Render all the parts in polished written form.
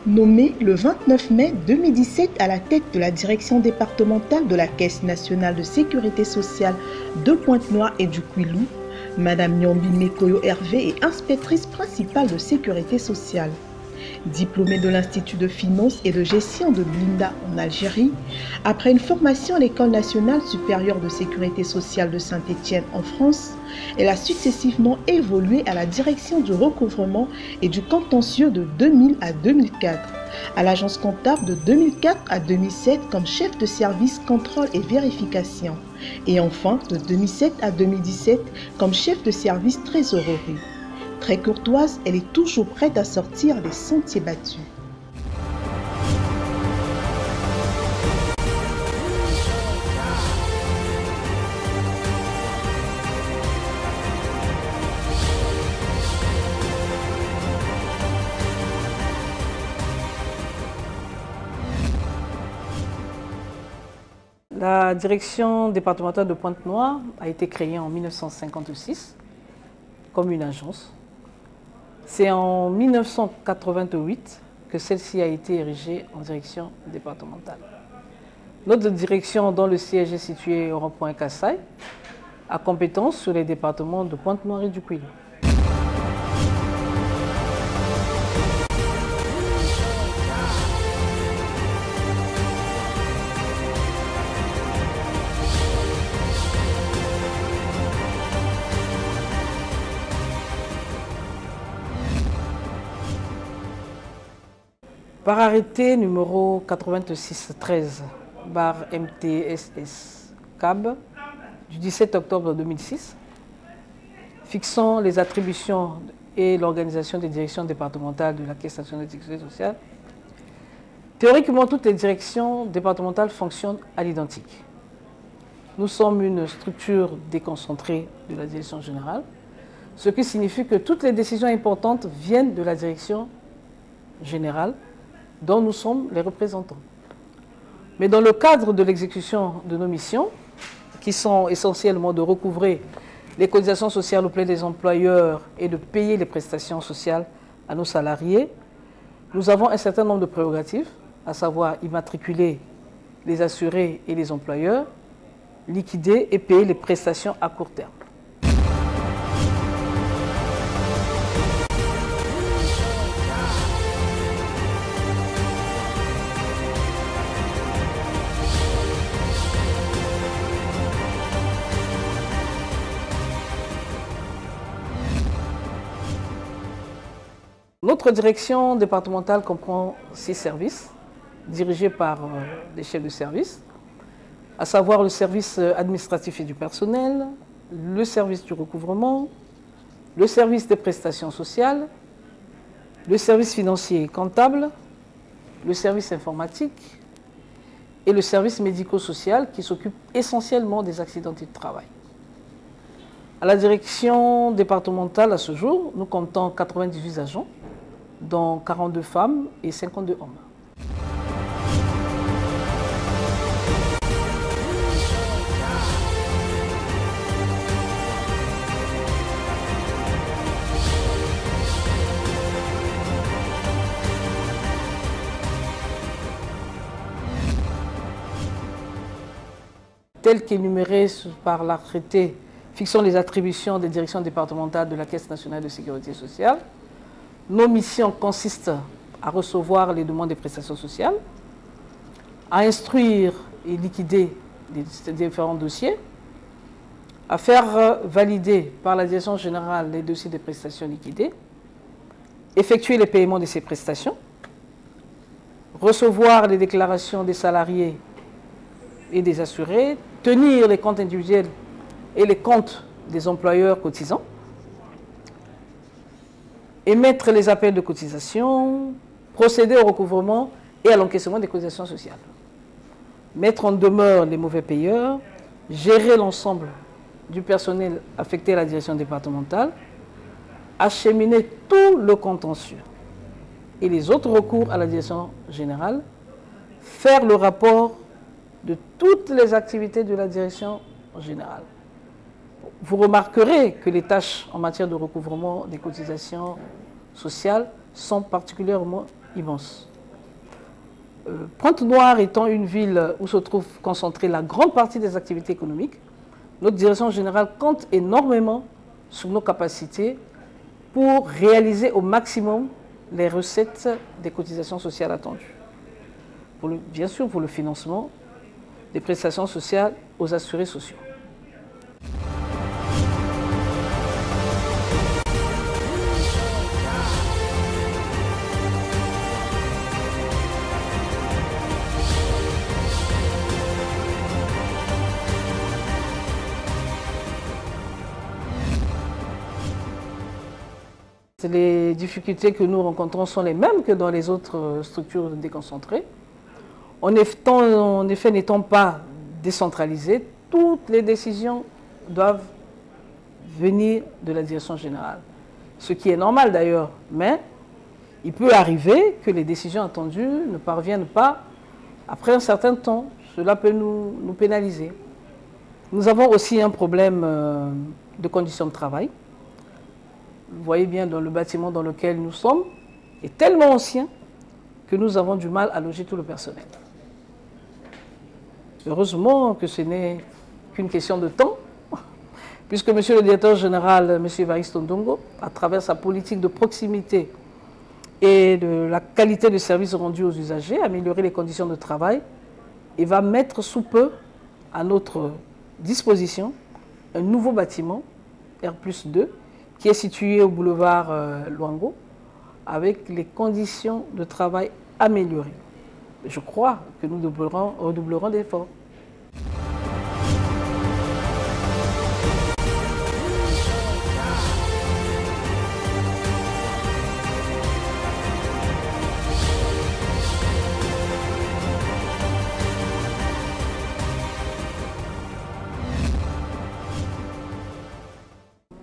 Nommé le 29 mai 2017 à la tête de la direction départementale de la Caisse nationale de sécurité sociale de Pointe-Noire et du Kouilou, Madame Nyombi Mekoyo Hervé est inspectrice principale de sécurité sociale. Diplômée de l'Institut de finance et de gestion de Blinda en Algérie, après une formation à l'École nationale supérieure de sécurité sociale de Saint-Étienne en France, elle a successivement évolué à la direction du recouvrement et du contentieux de 2000 à 2004, à l'agence comptable de 2004 à 2007 comme chef de service contrôle et vérification, et enfin de 2007 à 2017 comme chef de service trésorerie. Très courtoise, elle est toujours prête à sortir des sentiers battus. La direction départementale de Pointe-Noire a été créée en 1956 comme une agence. C'est en 1988 que celle-ci a été érigée en direction départementale. Notre direction, dont le siège est situé au rond-point Kassaï, a compétence sur les départements de Pointe-Noire et du Kouilou. Par arrêté numéro 8613/MTSS-CAB du 17 octobre 2006, fixant les attributions et l'organisation des directions départementales de la Caisse nationale de sécurité sociale, théoriquement, toutes les directions départementales fonctionnent à l'identique. Nous sommes une structure déconcentrée de la direction générale, ce qui signifie que toutes les décisions importantes viennent de la direction générale, dont nous sommes les représentants. Mais dans le cadre de l'exécution de nos missions, qui sont essentiellement de recouvrer les cotisations sociales auprès des employeurs et de payer les prestations sociales à nos salariés, nous avons un certain nombre de prérogatives, à savoir immatriculer les assurés et les employeurs, liquider et payer les prestations à court terme. Notre direction départementale comprend 6 services, dirigés par des chefs de service, à savoir le service administratif et du personnel, le service du recouvrement, le service des prestations sociales, le service financier et comptable, le service informatique et le service médico-social qui s'occupe essentiellement des accidentés de travail. À la direction départementale, à ce jour, nous comptons 98 agents, dont 42 femmes et 52 hommes. Tel qu'énuméré par l'arrêté fixant les attributions des directions départementales de la Caisse nationale de sécurité sociale, nos missions consistent à recevoir les demandes des prestations sociales, à instruire et liquider les différents dossiers, à faire valider par la direction générale les dossiers des prestations liquidées, effectuer les paiements de ces prestations, recevoir les déclarations des salariés et des assurés, tenir les comptes individuels et les comptes des employeurs cotisants, émettre les appels de cotisation, procéder au recouvrement et à l'encaissement des cotisations sociales, mettre en demeure les mauvais payeurs, gérer l'ensemble du personnel affecté à la direction départementale, acheminer tout le contentieux et les autres recours à la direction générale, faire le rapport de toutes les activités de la direction générale. Vous remarquerez que les tâches en matière de recouvrement des cotisations sociales sont particulièrement immenses. Pointe-Noire étant une ville où se trouve concentrée la grande partie des activités économiques, notre direction générale compte énormément sur nos capacités pour réaliser au maximum les recettes des cotisations sociales attendues. Bien sûr, pour le financement des prestations sociales aux assurés sociaux. Les difficultés que nous rencontrons sont les mêmes que dans les autres structures déconcentrées. En effet, n'étant pas décentralisées, toutes les décisions doivent venir de la direction générale. Ce qui est normal d'ailleurs, mais il peut arriver que les décisions attendues ne parviennent pas après un certain temps. Cela peut nous pénaliser. Nous avons aussi un problème de conditions de travail. Vous voyez bien, dans le bâtiment dans lequel nous sommes est tellement ancien que nous avons du mal à loger tout le personnel. Heureusement que ce n'est qu'une question de temps, puisque Monsieur le directeur général, M. Évariste Ndongo, à travers sa politique de proximité et de la qualité de service rendu aux usagers, a amélioré les conditions de travail et va mettre sous peu à notre disposition un nouveau bâtiment, R+2, qui est situé au boulevard Luango, avec les conditions de travail améliorées. Je crois que nous redoublerons d'efforts.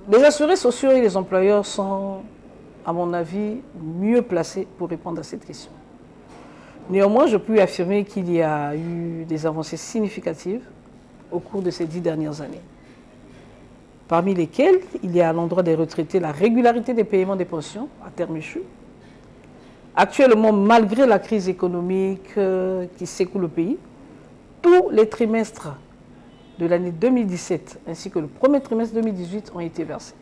Les assurés sociaux et les employeurs sont, à mon avis, mieux placés pour répondre à cette question. Néanmoins, je peux affirmer qu'il y a eu des avancées significatives au cours de ces 10 dernières années, parmi lesquelles il y a à l'endroit des retraités la régularité des paiements des pensions à terme échu. Actuellement, malgré la crise économique qui secoue le pays, tous les trimestres de l'année 2017 ainsi que le premier trimestre 2018 ont été versés.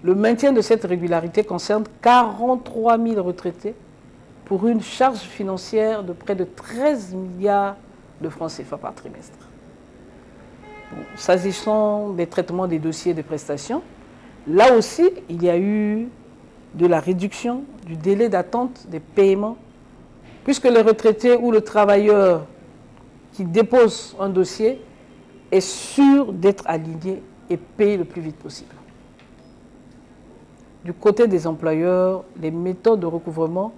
Le maintien de cette régularité concerne 43 000 retraités pour une charge financière de près de 13 milliards de francs CFA par trimestre. Bon, s'agissant des traitements des dossiers de prestations, là aussi, il y a eu de la réduction du délai d'attente des paiements, puisque les retraités ou le travailleur qui dépose un dossier est sûr d'être aligné et payé le plus vite possible. Du côté des employeurs, les méthodes de recouvrement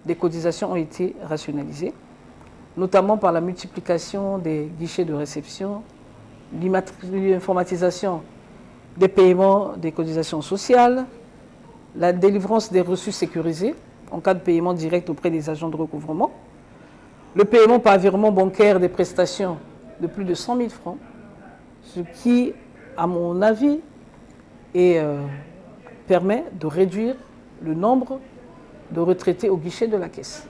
des cotisations ont été rationalisées, notamment par la multiplication des guichets de réception, l'informatisation des paiements des cotisations sociales, la délivrance des reçus sécurisés en cas de paiement direct auprès des agents de recouvrement, le paiement par virement bancaire des prestations de plus de 100 000 francs, ce qui, à mon avis, permet de réduire le nombre de retraités au guichet de la caisse.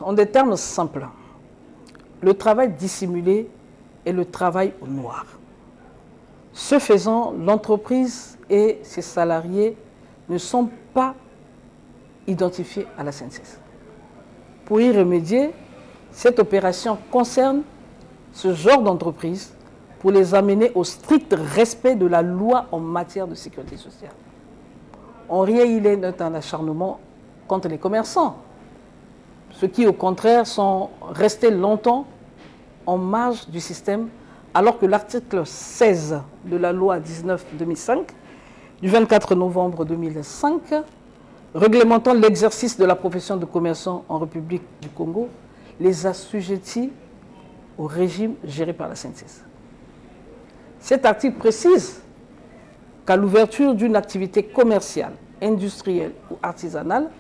En des termes simples, le travail dissimulé est le travail au noir. Ce faisant, l'entreprise et ses salariés ne sont pas identifiés à la SNCS. Pour y remédier, cette opération concerne ce genre d'entreprise pour les amener au strict respect de la loi en matière de sécurité sociale. En rien, il est un acharnement contre les commerçants, ceux qui, au contraire, sont restés longtemps en marge du système, alors que l'article 16 de la loi 19-2005, du 24 novembre 2005, réglementant l'exercice de la profession de commerçant en République du Congo, les assujettit au régime géré par la SNCS. Cet article précise qu'à l'ouverture d'une activité commerciale industrielle ou artisanale,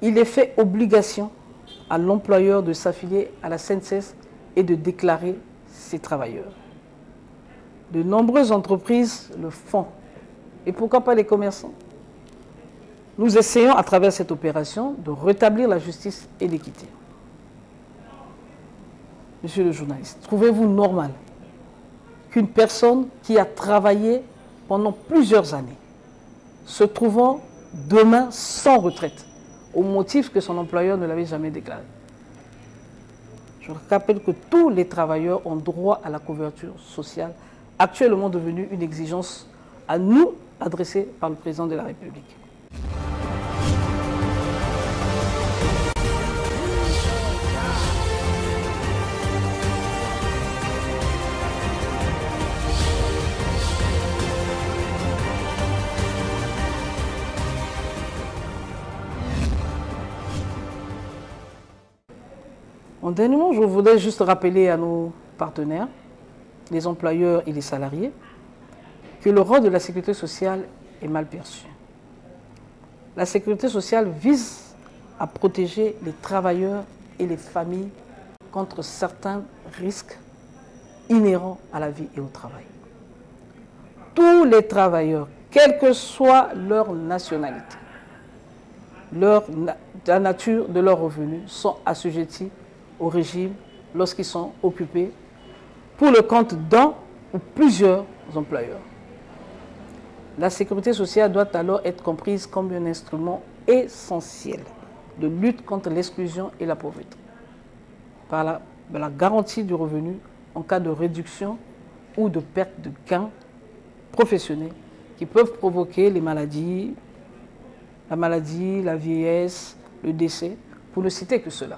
il est fait obligation à l'employeur de s'affilier à la SNCS et de déclarer ses travailleurs. De nombreuses entreprises le font. Et pourquoi pas les commerçants? Nous essayons à travers cette opération de rétablir la justice et l'équité. Monsieur le journaliste, trouvez-vous normal qu'une personne qui a travaillé pendant plusieurs années, se trouvant demain sans retraite, au motif que son employeur ne l'avait jamais déclaré? Je rappelle que tous les travailleurs ont droit à la couverture sociale, actuellement devenue une exigence à nous adressée par le président de la République. En dernier mot, je voudrais juste rappeler à nos partenaires, les employeurs et les salariés, que le rôle de la sécurité sociale est mal perçu. La sécurité sociale vise à protéger les travailleurs et les familles contre certains risques inhérents à la vie et au travail. Tous les travailleurs, quelle que soit leur nationalité, la nature de leurs revenus, sont assujettis au régime lorsqu'ils sont occupés pour le compte d'un ou plusieurs employeurs. La sécurité sociale doit alors être comprise comme un instrument essentiel de lutte contre l'exclusion et la pauvreté, par la garantie du revenu en cas de réduction ou de perte de gains professionnels qui peuvent provoquer les maladies, la vieillesse, le décès, pour ne citer que cela.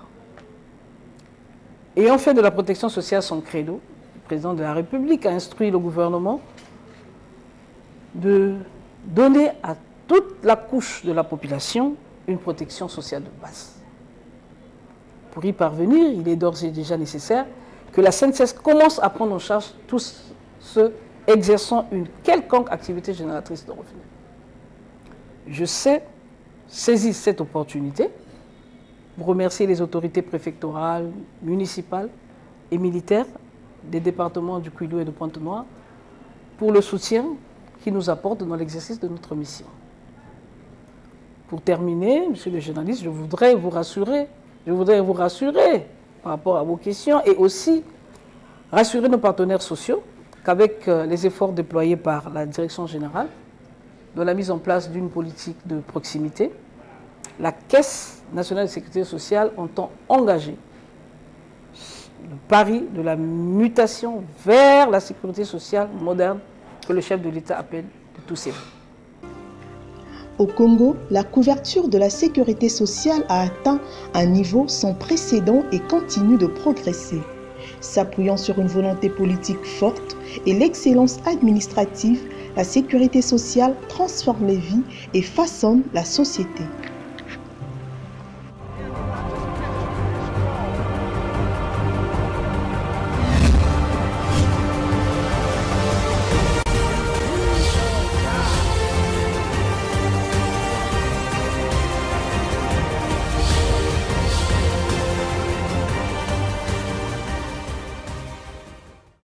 Ayant fait de la protection sociale son credo, le président de la République a instruit le gouvernement de donner à toute la couche de la population une protection sociale de base. Pour y parvenir, il est d'ores et déjà nécessaire que la SNCS commence à prendre en charge tous ceux exerçant une quelconque activité génératrice de revenus. Je saisis cette opportunité pour remercier les autorités préfectorales, municipales et militaires des départements du Kwilu et de Pointe-Noire pour le soutien qu'ils nous apportent dans l'exercice de notre mission. Pour terminer, monsieur le journaliste, je voudrais vous rassurer par rapport à vos questions et aussi rassurer nos partenaires sociaux qu'avec les efforts déployés par la Direction générale dans la mise en place d'une politique de proximité, la Caisse nationale de sécurité sociale entend engager le pari de la mutation vers la sécurité sociale moderne que le chef de l'État appelle de tous ses voeux. Au Congo, la couverture de la sécurité sociale a atteint un niveau sans précédent et continue de progresser. S'appuyant sur une volonté politique forte et l'excellence administrative, la sécurité sociale transforme les vies et façonne la société.